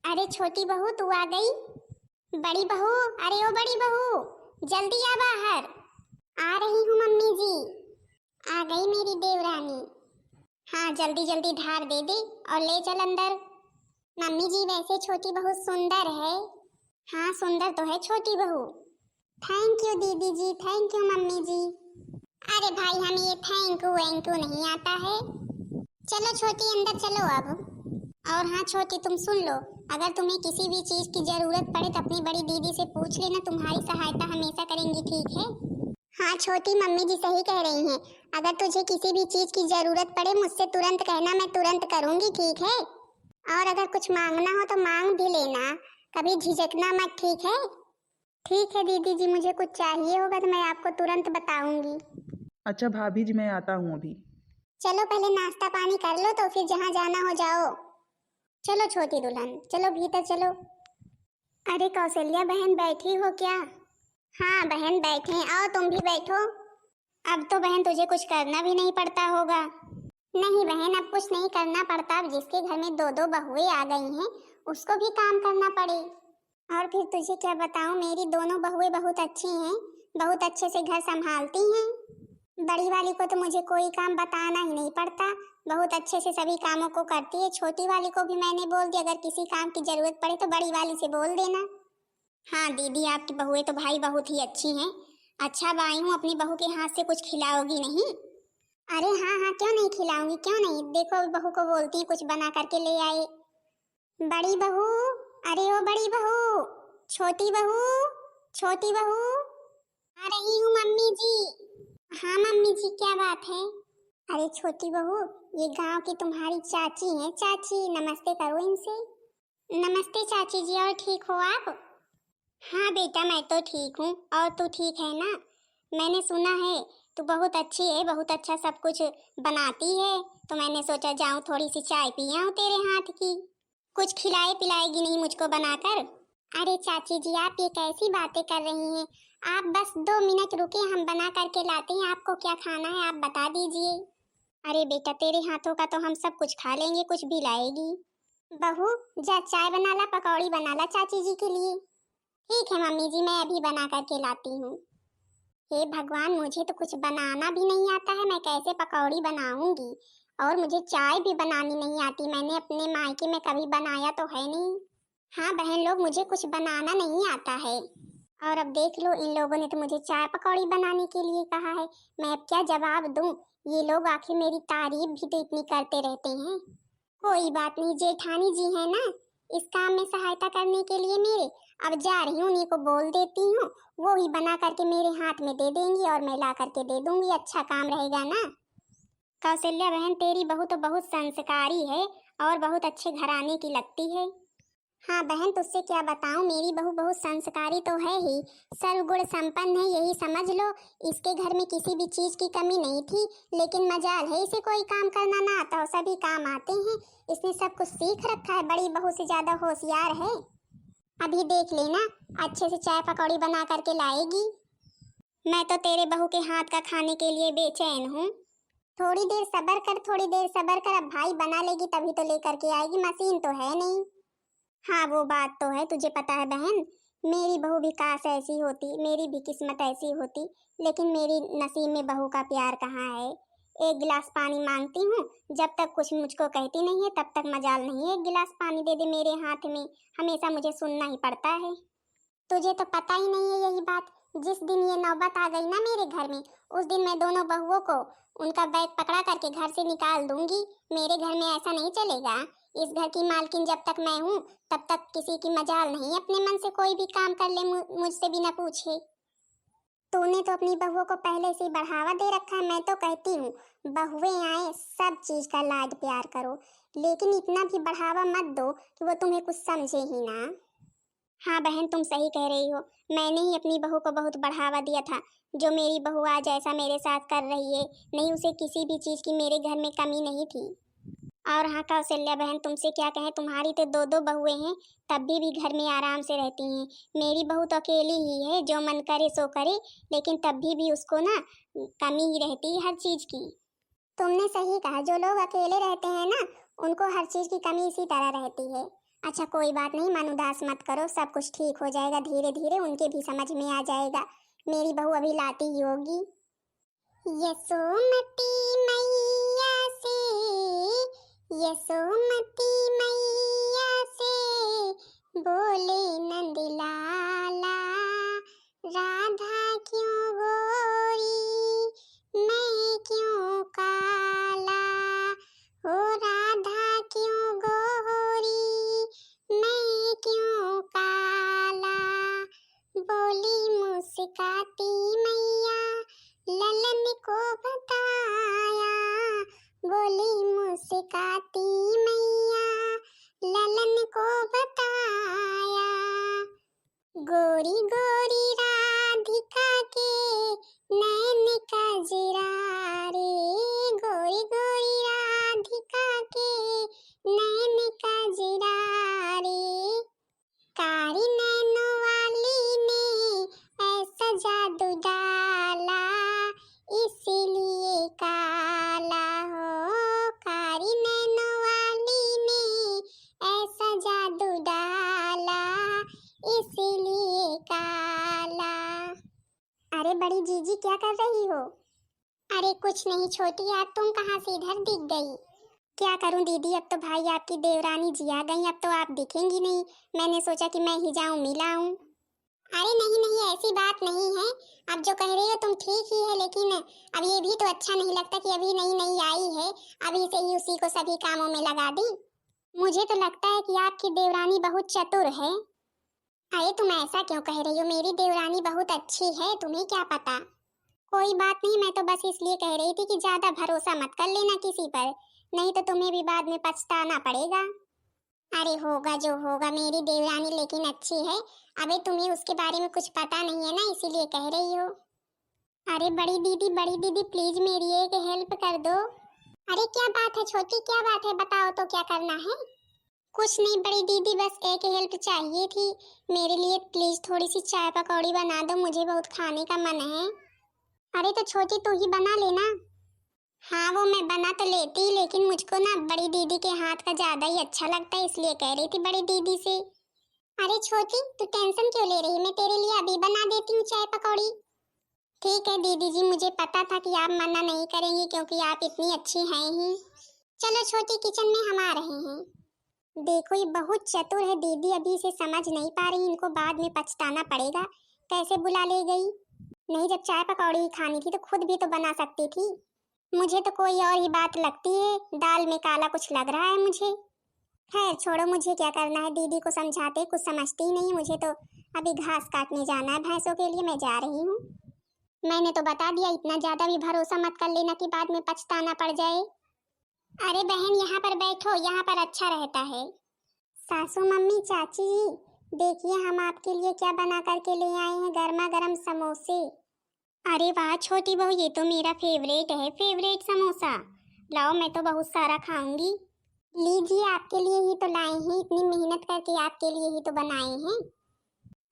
अरे छोटी बहू तू आ गई। बड़ी बहू, अरे ओ बड़ी बहू जल्दी आ बाहर। आ रही हूँ मम्मी जी। आ गई मेरी देवरानी। हाँ जल्दी जल्दी धार दे दे और ले चल अंदर। मम्मी जी वैसे छोटी बहू सुंदर है। हाँ सुंदर तो है छोटी बहू। थैंक यू दीदी जी, थैंक यू मम्मी जी। अरे भाई हमें ये थैंक यू वैंक यू नहीं आता है। चलो छोटी अंदर चलो अब। और हाँ छोटी तुम सुन लो, अगर तुम्हें किसी भी चीज की जरूरत पड़े तो अपनी बड़ी दीदी से पूछ लेना, तुम्हारी सहायता हमेशा करेंगी, ठीक है। हाँ छोटी मम्मी जी सही कह रही हैं। अगर तुझे किसी भी चीज की जरूरत पड़े मुझसे तुरंत कहना, मैं तुरंत करूंगी, ठीक है। और अगर कुछ मांगना हो तो मांग भी लेना, कभी झिझकना मत, ठीक है। ठीक है दीदी जी, मुझे कुछ चाहिए होगा तो मैं आपको तुरंत बताऊंगी। अच्छा भाभी जी, मैं आता हूँ अभी। चलो पहले नाश्ता पानी कर लो तो फिर जहाँ जाना हो जाओ। चलो छोटी दुल्हन चलो भीतर चलो। अरे कौशल्या बहन बैठी हो क्या? हाँ बहन बैठे, आओ तुम भी बैठो। अब तो बहन तुझे कुछ करना भी नहीं पड़ता होगा। नहीं बहन अब कुछ नहीं करना पड़ता, अब जिसके घर में दो दो बहुएं आ गई हैं उसको भी काम करना पड़े। और फिर तुझे क्या बताऊं, मेरी दोनों बहुएं बहुत अच्छी हैं, बहुत अच्छे से घर संभालती हैं। बड़ी वाली को तो मुझे कोई काम बताना ही नहीं पड़ता, बहुत अच्छे से सभी कामों को करती है। छोटी वाली को भी मैंने बोल दिया अगर किसी काम की जरूरत पड़े तो बड़ी वाली से बोल देना। हाँ दीदी आपकी बहुएं तो भाई बहुत ही अच्छी हैं। अच्छा अब आई हूँ, अपनी बहू के हाथ से कुछ खिलाओगी नहीं? अरे हाँ हाँ क्यों नहीं खिलाऊंगी, क्यों नहीं। देखो बहू को बोलती है कुछ बना करके ले आए। बड़ी बहू, अरे ओ बड़ी बहू, छोटी बहू, छोटी बहू। आ रही हूँ मम्मी जी। हाँ मम्मी जी क्या बात है? अरे छोटी बहू, ये गांव की तुम्हारी चाची हैं, चाची नमस्ते करो इनसे। नमस्ते चाची जी, और ठीक हो आप? हाँ बेटा मैं तो ठीक हूँ, और तू ठीक है ना? मैंने सुना है तू बहुत अच्छी है, बहुत अच्छा सब कुछ बनाती है, तो मैंने सोचा जाऊँ थोड़ी सी चाय पी आऊँ तेरे हाथ की। कुछ खिलाए पिलाएगी नहीं मुझको बनाकर? अरे चाची जी आप ये कैसी बातें कर रही हैं, आप बस 2 मिनट रुके, हम बना करके लाते हैं। आपको क्या खाना है आप बता दीजिए। अरे बेटा तेरे हाथों का तो हम सब कुछ खा लेंगे, कुछ भी लाएगी। बहू जा चाय बना ला, पकौड़ी बना ला चाची जी के लिए। ठीक है मम्मी जी मैं अभी बना करके लाती हूँ। हे भगवान मुझे तो कुछ बनाना भी नहीं आता है, मैं कैसे पकौड़ी बनाऊंगी। और मुझे चाय भी बनानी नहीं आती, मैंने अपने मायके में कभी बनाया तो है नहीं। हाँ बहन लोग मुझे कुछ बनाना नहीं आता है। और अब देख लो इन लोगों ने तो मुझे चाय पकौड़ी बनाने के लिए कहा है, मैं अब क्या जवाब दूं। ये लोग आखिर मेरी तारीफ भी तो इतनी करते रहते हैं। कोई बात नहीं, जेठानी जी है ना इस काम में सहायता करने के लिए मेरे। अब जा रही हूँ उन्हीं को बोल देती हूँ, वो ही बना करके मेरे हाथ में दे देंगी और मैं ला करके दे दूंगी, अच्छा काम रहेगा ना। कौशल्या बहन तेरी बहू तो बहुत संस्कारी है और बहुत अच्छे घराने की लगती है। हाँ बहन तुझसे क्या बताऊं, मेरी बहू बहुत संस्कारी तो है ही, सर्वगुण संपन्न है, यही समझ लो। इसके घर में किसी भी चीज की कमी नहीं थी, लेकिन मजाल है इसे कोई काम करना ना आता हो, सभी काम आते हैं। इसने सब कुछ सीख रखा है, बड़ी बहू से ज्यादा होशियार है। अभी देख लेना अच्छे से चाय पकौड़ी बना करके लाएगी। मैं तो तेरे बहू के हाथ का खाने के लिए बेचैन हूँ। थोड़ी देर सब्र कर, थोड़ी देर सब्र कर, अब भाई बना लेगी तभी तो लेकर के आएगी, मशीन तो है नहीं। हाँ वो बात तो है, तुझे पता है बहन मेरी बहू भी काश ऐसी होती, मेरी भी किस्मत ऐसी होती, लेकिन मेरी नसीब में बहू का प्यार कहाँ है। एक गिलास पानी मांगती हूँ, जब तक कुछ मुझको कहती नहीं है तब तक मजाल नहीं है एक गिलास पानी दे दे मेरे हाथ में, हमेशा मुझे सुनना ही पड़ता है। तुझे तो पता ही नहीं है यही बात, जिस दिन ये नौबत आ गई ना मेरे घर में, उस दिन मैं दोनों बहुओं को उनका बैग पकड़ा करके घर से निकाल दूंगी। मेरे घर में ऐसा नहीं चलेगा, इस घर की मालकिन जब तक मैं हूँ तब तक किसी की मजाल नहीं अपने मन से कोई भी काम कर ले मुझसे बिना पूछे। तूने तो अपनी बहुओं को पहले से ही बढ़ावा दे रखा है, मैं तो कहती हूँ बहुएं आए सब चीज का लाड प्यार करो, लेकिन इतना भी बढ़ावा मत दो कि वो तुम्हें कुछ समझे ही ना। हाँ बहन तुम सही कह रही हो, मैंने ही अपनी बहू को बहुत बढ़ावा दिया था। जो मेरी बहू आज ऐसा मेरे साथ कर रही है, नहीं उसे किसी भी चीज की मेरे घर में कमी नहीं थी। और हाँ कौशल्या बहन तुमसे क्या कहें, तुम्हारी तो दो दो बहुएं हैं तब भी घर में आराम से रहती हैं। मेरी बहू तो अकेली ही है, जो मन करे सो करे, लेकिन तब भी उसको ना कमी ही रहती है हर चीज की। तुमने सही कहा, जो लोग अकेले रहते हैं ना उनको हर चीज की कमी इसी तरह रहती है। अच्छा कोई बात नहीं, मन उदास मत करो, सब कुछ ठीक हो जाएगा धीरे धीरे, उनके भी समझ में आ जाएगा। मेरी बहू अभी लाती ही होगी। यशोमती मैया से, यशोमती मैया से बोले नंद लाला, राधा क्यों गोरी मैं क्यों काला, हो राधा क्यों गोरी मैं क्यों काला, बोली मुस्काती मैया ललन को बताया, बोली मुस्काती मैया ललन को बताया, गोरी गोरी राधिका के नैन कजरा रे, गोरी गोरी राधिका के नैन कजरा रे, कारी नैनों वाली ने ऐसा जादू डाला, इसीलिए काला, हो कारी नैनों वाली ने ऐसा जादू डाला, इसीलिए काला। अरे बड़ी जीजी क्या कर रही हो? अरे कुछ नहीं छोटी, यार तुम कहाँ से इधर दिख गई? क्या करूं दीदी, अब तो भाई आपकी देवरानी जी आ गई, अब तो आप दिखेंगी नहीं, मैंने सोचा कि मैं ही जाऊं मिलाऊं। अरे नहीं नहीं ऐसी बात नहीं है, अब जो कह रही हो तुम ठीक ही है, लेकिन अब ये भी तो अच्छा नहीं लगता कि अभी नई नई आई है, अभी से ही उसी को सभी कामों में लगा दी। मुझे तो लगता है कि आपकी देवरानी बहुत चतुर है। अरे तुम ऐसा क्यों कह रही हो, मेरी देवरानी बहुत अच्छी है, तुम्हें क्या पता। कोई बात नहीं, मैं तो बस इसलिए कह रही थी कि ज्यादा भरोसा मत कर लेना किसी पर, नहीं तो तुम्हें भी बाद में पछताना पड़ेगा। अरे होगा जो होगा, मेरी देवरानी लेकिन अच्छी है, अबे तुम्हें उसके बारे में कुछ पता नहीं है ना, इसीलिए कह रही हो। अरे बड़ी दीदी प्लीज मेरी एक हेल्प कर दो। अरे क्या बात है छोटी, क्या बात है, बताओ तो क्या करना है। कुछ नहीं बड़ी दीदी, बस एक हेल्प चाहिए थी, मेरे लिए प्लीज थोड़ी सी चाय पकौड़ी बना दो, मुझे बहुत खाने का मन है। अरे तो छोटी तू ही बना लेना। हाँ वो मैं बना तो लेती, लेकिन मुझको ना बड़ी दीदी के हाथ का ज्यादा ही अच्छा लगता है, इसलिए कह रही थी बड़ी दीदी से। अरे छोटी तू टेंशन क्यों ले रही है, मैं तेरे लिए अभी बना देती हूँ चाय पकौड़ी। ठीक है दीदी जी, मुझे पता था कि आप मना नहीं करेंगी क्योंकि आप इतनी अच्छी हैं ही। चलो छोटी किचन में हम आ रहे हैं। देखो ये बहुत चतुर है दीदी, अभी से समझ नहीं पा रही, इनको बाद में पछताना पड़ेगा, कैसे बुला ले गई। नहीं जब चाय पकौड़ी ही खानी थी तो खुद भी तो बना सकती थी। मुझे तो कोई और ही बात लगती है, दाल में काला कुछ लग रहा है मुझे। खैर छोड़ो, मुझे क्या करना है, दीदी को समझाते कुछ समझती नहीं, मुझे तो अभी घास काटने जाना है भैंसों के लिए, मैं जा रही हूँ। मैंने तो बता दिया, इतना ज्यादा भी भरोसा मत कर लेना कि बाद में पछताना पड़ जाए। अरे बहन यहाँ पर बैठो, यहाँ पर अच्छा रहता है। सासू मम्मी चाची जी देखिए, हम आपके लिए क्या बना करके ले आए हैं, गर्मा गर्म समोसे। अरे वाह छोटी बहू, ये तो मेरा फेवरेट है, फेवरेट समोसा, लाओ मैं तो बहुत सारा खाऊंगी। लीजिए आपके लिए ही तो लाए हैं, इतनी मेहनत करके आपके लिए ही तो बनाए हैं।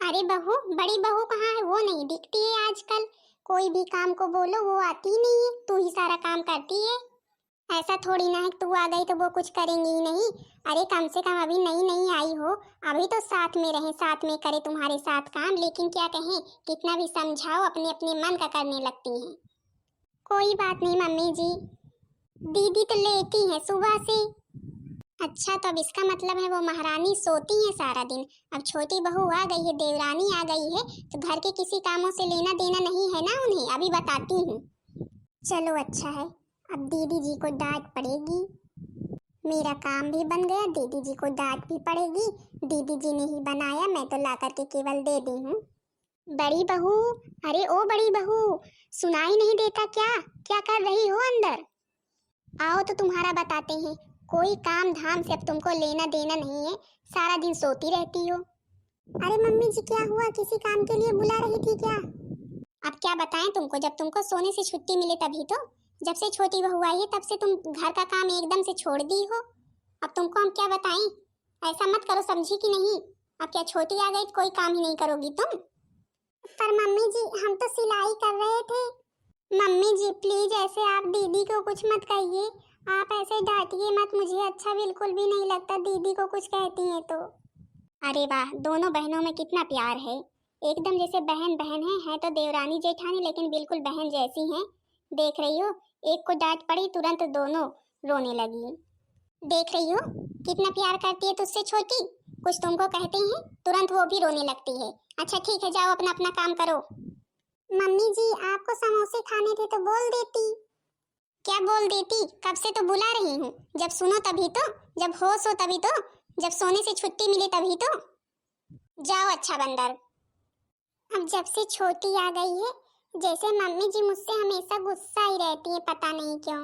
अरे बहू, बड़ी बहू कहाँ है, वो नहीं दिखती है आजकल, कोई भी काम को बोलो वो आती ही नहीं है, तू ही सारा काम करती है। ऐसा थोड़ी ना है तू आ गई तो वो कुछ करेंगी ही नहीं, अरे कम से कम अभी नई नई आई हो, अभी तो साथ में रहे, साथ में करे तुम्हारे साथ काम, लेकिन क्या कहें कितना भी समझाओ अपने अपने मन का करने लगती हैं। कोई बात नहीं मम्मी जी, दीदी तो लेटी है सुबह से। अच्छा तो अब इसका मतलब है वो महारानी सोती है सारा दिन, अब छोटी बहू आ गई है, देवरानी आ गई है, तो घर के किसी कामों से लेना देना नहीं है ना उन्हें, अभी बताती हूँ। चलो अच्छा है, अब दीदी जी को डांट पड़ेगी, मेरा काम भी बन गया, दीदी जी को डांट भी पड़ेगी, दीदी जी ने ही बनाया, मैं तो ला करके केवल दे दी हूँ। बड़ी बहू, अरे ओ बड़ी बहू, सुनाई नहीं देता क्या, क्या कर रही हो अंदर? आओ तो तुम्हारा बताते हैं, कोई काम धाम से अब तुमको लेना देना नहीं है, सारा दिन सोती रहती हो। अरे मम्मी जी क्या हुआ, किसी काम के लिए बुला रही थी क्या? अब क्या बताएं तुमको, जब तुमको सोने से छुट्टी मिले तभी तो, जब से छोटी बहू आई है तब से तुम घर का काम एकदम से छोड़ दी हो, अब तुमको हम क्या बताएं, ऐसा मत करो, समझी कि नहीं? अब क्या छोटी आ गई तो कोई काम ही नहीं करोगी तुम? पर मम्मी जी हम तो सिलाई कर रहे थे। मम्मी जी प्लीज ऐसे आप दीदी को कुछ मत कहिए, आप ऐसे डांटिए मत, मुझे अच्छा बिल्कुल भी नहीं लगता दीदी को कुछ कहती हैं तो। अरे वाह, दोनों बहनों में कितना प्यार है, एकदम जैसे बहन बहन है तो देवरानी जेठानी लेकिन बिल्कुल बहन जैसी हैं। देख रही हो, एक को डांट पड़ी तुरंत दोनों रोने लगी। देख रही हो कितना प्यार करती है तुझसे छोटी, कुछ तुमको कहते हैं तुरंत वो भी रोने लगती है। अच्छा ठीक है, जाओ अपना अपना काम करो। मम्मी जी, आपको समोसे खाने थे तो बोल देती। क्या बोल देती, कब से तो बुला रही हूँ, जब सुनो तभी तो, जब होश हो तभी तो, जब सोने से छुट्टी मिले तभी तो। जाओ अच्छा बंदर। अब जब से छोटी आ गई है, जैसे मम्मी जी मुझसे हमेशा गुस्सा ही रहती है, पता नहीं क्यों।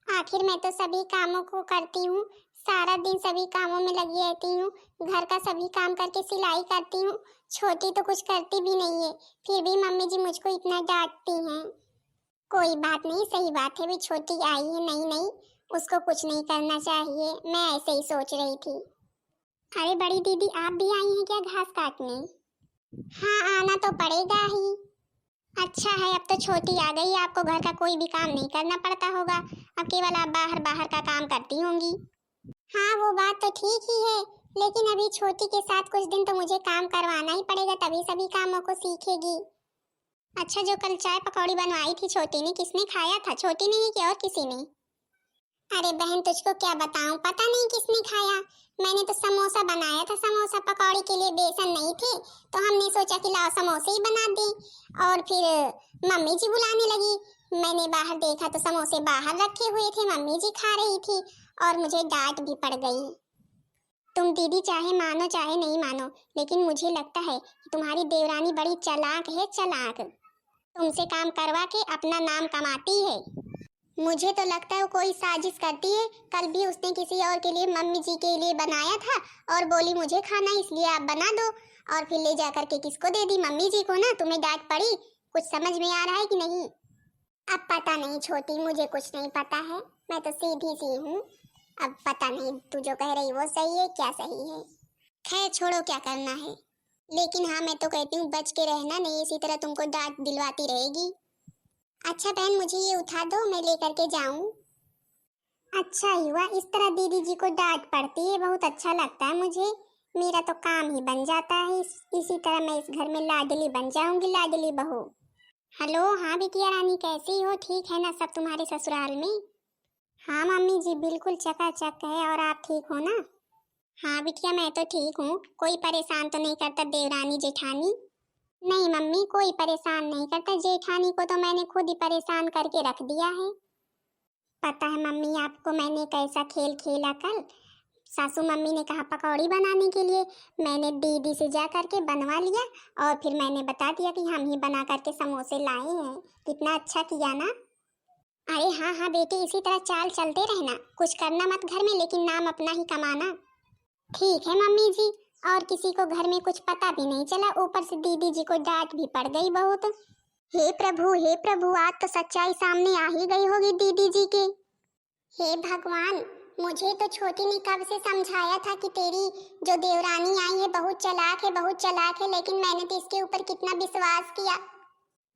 आखिर मैं तो सभी कामों को करती हूँ, सारा दिन सभी कामों में लगी रहती हूँ, घर का सभी काम करके सिलाई करती हूँ। छोटी तो कुछ करती भी नहीं है, फिर भी मम्मी जी मुझको इतना डांटती हैं। कोई बात नहीं, सही बात है, भी छोटी आई है नई नई, उसको कुछ नहीं करना चाहिए, मैं ऐसे ही सोच रही थी। अरे बड़ी दीदी, आप भी आई हैं क्या घास काटने? हाँ, आना तो पड़ेगा ही। अच्छा है, अब तो छोटी आ गई, आपको घर का कोई भी काम नहीं करना पड़ता होगा, अब केवल आप बाहर बाहर का काम करती होंगी। हाँ वो बात तो ठीक ही है, लेकिन अभी छोटी के साथ कुछ दिन तो मुझे काम करवाना ही पड़ेगा, तभी सभी कामों को सीखेगी। अच्छा, जो कल चाय पकौड़ी बनवाई थी छोटी ने, किसने खाया था, छोटी ने ही कि और किसी ने? अरे बहन, तुझको क्या बताऊं, पता नहीं किसने खाया। मैंने तो समोसा बनाया था, समोसा पकौड़ी के लिए बेसन नहीं थे, तो हमने सोचा कि लाओ समोसे ही बना दें, और फिर मम्मी जी बुलाने लगी। मैंने बाहर देखा तो समोसे बाहर रखे हुए थे, मम्मी जी खा रही थी और मुझे डांट भी पड़ गई। तुम दीदी चाहे मानो चाहे नहीं मानो, लेकिन मुझे लगता है कि तुम्हारी देवरानी बड़ी चालाक है, चालाक। तुमसे काम करवा के अपना नाम कमाती है। मुझे तो लगता है वो कोई साजिश करती है। कल भी उसने किसी और के लिए, मम्मी जी के लिए बनाया था और बोली मुझे खाना इसलिए आप बना दो, और फिर ले जा करके किसको दे दी, मम्मी जी को ना। तुम्हें डांट पड़ी, कुछ समझ में आ रहा है कि नहीं? अब पता नहीं छोटी, मुझे कुछ नहीं पता है, मैं तो सीधी सी हूँ। अब पता नहीं तू जो कह रही वो सही है क्या सही है, खैर छोड़ो, क्या करना है। लेकिन हाँ, मैं तो कहती हूँ बच के रहना, नहीं इसी तरह तुमको डांट दिलवाती रहेगी। अच्छा बहन, मुझे ये उठा दो, मैं लेकर के जाऊं। अच्छा ही हुआ, इस तरह दीदी जी को डांट पड़ती है, बहुत अच्छा लगता है मुझे। मेरा तो काम ही बन जाता है, इसी तरह मैं इस घर में लाडली बन जाऊंगी, लाडली बहू। हेलो, हाँ बिटिया रानी, कैसी हो, ठीक है ना सब तुम्हारे ससुराल में? हाँ मम्मी जी, बिल्कुल चकाचक है, और आप ठीक हो ना? हाँ बिटिया, मैं तो ठीक हूँ, कोई परेशान तो नहीं करता देवरानी जेठानी? नहीं मम्मी, कोई परेशान नहीं करता, जेठानी को तो मैंने खुद ही परेशान करके रख दिया है। पता है मम्मी आपको मैंने कैसा खेल खेला कल? सासू मम्मी ने कहा पकौड़ी बनाने के लिए, मैंने दीदी से जा करके बनवा लिया, और फिर मैंने बता दिया कि हम ही बना करके समोसे लाए हैं। कितना अच्छा किया ना? अरे हाँ हाँ बेटी, इसी तरह चाल चलते रहना, कुछ करना मत घर में, लेकिन नाम अपना ही कमाना। ठीक है मम्मी जी। और किसी को घर में कुछ पता भी नहीं चला, ऊपर से दीदी जी को डांट भी पड़ गई बहुत। हे प्रभु, हे प्रभु, आज तो सच्चाई सामने आ ही गई होगी दीदी जी के। हे भगवान, मुझे तो छोटी ने कब से समझाया था कि तेरी जो देवरानी आई है बहुत चालाक है, बहुत चालाक है, लेकिन मैंने तो इसके ऊपर कितना विश्वास किया।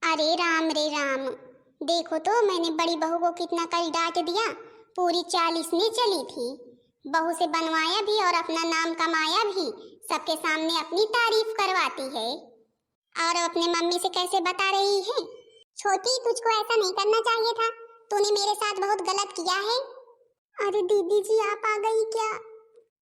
अरे राम रे राम, देखो तो मैंने बड़ी बहू को कितना कल डांट दिया, पूरी चाल इसने चली थी। बहू से बनवाया भी और अपना नाम कमाया भी, सबके सामने अपनी तारीफ करवाती है, और अपने मम्मी से कैसे बता रही है। छोटी, तुझको ऐसा नहीं करना चाहिए था, तूने मेरे साथ बहुत गलत किया है। अरे दीदी जी, आप आ गई क्या?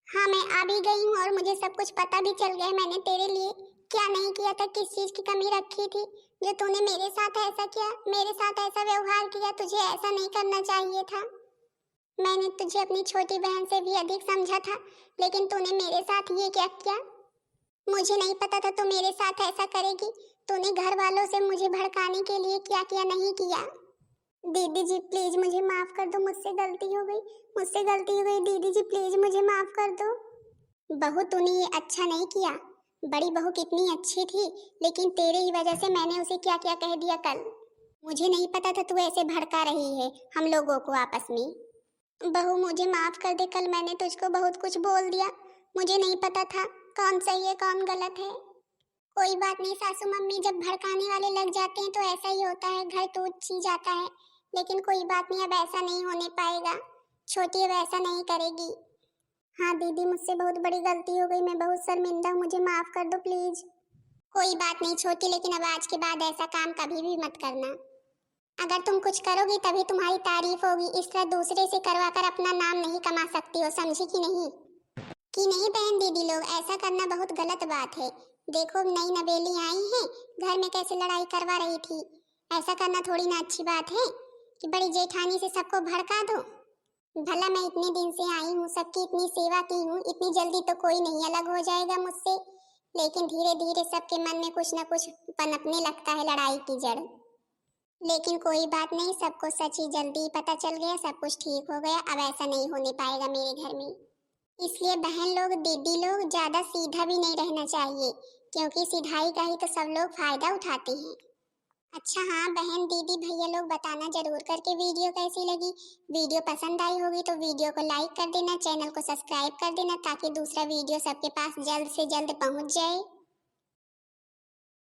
हाँ मैं आ भी गई हूँ, और मुझे सब कुछ पता भी चल गया। मैंने तेरे लिए क्या नहीं किया था, किस चीज की कमी रखी थी जो तूने मेरे साथ ऐसा किया, मेरे साथ ऐसा व्यवहार किया। तुझे ऐसा नहीं करना चाहिए था। मैंने तुझे अपनी छोटी बहन से भी अधिक समझा था, लेकिन तूने मेरे साथ ये क्या किया? मुझे नहीं पता था तू मेरे साथ ऐसा करेगी। तूने घर वालों से मुझे भड़काने के लिए क्या किया नहीं किया। दीदी जी प्लीज मुझे माफ कर दो, मुझसे गलती हो गई, मुझसे गलती हो गई, दीदी जी प्लीज मुझे माफ कर दो। बहू, तूने ये अच्छा नहीं किया, बड़ी बहू कितनी अच्छी थी, लेकिन तेरे ही वजह से मैंने उसे क्या क्या कह दिया कल। मुझे नहीं पता था तू ऐसे भड़का रही है हम लोगों को आपस में। बहू मुझे माफ कर दे, कल मैंने तुझको बहुत कुछ बोल दिया, मुझे नहीं पता था कौन सही है कौन गलत है। कोई बात नहीं सासू मम्मी, जब भड़काने वाले लग जाते हैं तो ऐसा ही होता है, घर टूट सी जाता है। लेकिन कोई बात नहीं, अब ऐसा नहीं होने पाएगा। छोटी अब ऐसा नहीं करेगी। हाँ दीदी, मुझसे बहुत बड़ी गलती हो गई, मैं बहुत शर्मिंदा हूँ, मुझे माफ कर दो प्लीज। कोई बात नहीं छोटी, लेकिन अब आज के बाद ऐसा काम कभी भी मत करना। अगर तुम कुछ करोगी तभी तुम्हारी तारीफ होगी, इस तरह दूसरे से करवा कर अपना नाम नहीं कमा सकती हो, समझी कि नहीं? कि नहीं बहन दीदी लोग, ऐसा करना बहुत गलत बात है। देखो नई नवेली आई है, घर में कैसे लड़ाई करवा रही थी। ऐसा करना थोड़ी ना अच्छी बात है कि बड़ी जेठानी से सबको भड़का दो। भला मैं इतने दिन से आई हूँ, सबकी इतनी सेवा की हूँ, इतनी जल्दी तो कोई नहीं अलग हो जाएगा मुझसे। लेकिन धीरे धीरे सबके मन में कुछ न कुछ पनपने लगता है लड़ाई की जड़। लेकिन कोई बात नहीं, सबको सच ही जल्दी पता चल गया, सब कुछ ठीक हो गया, अब ऐसा नहीं होने पाएगा मेरे घर में। इसलिए बहन लोग दीदी लोग ज्यादा सीधा भी नहीं रहना चाहिए, क्योंकि सीधाई का ही तो सब लोग फायदा उठाते हैं। अच्छा हाँ बहन दीदी भैया लोग, बताना जरूर करके वीडियो कैसी लगी। वीडियो पसंद आई होगी तो वीडियो को लाइक कर देना, चैनल को सब्सक्राइब कर देना, ताकि दूसरा वीडियो सबके पास जल्द से जल्द पहुंच जाए।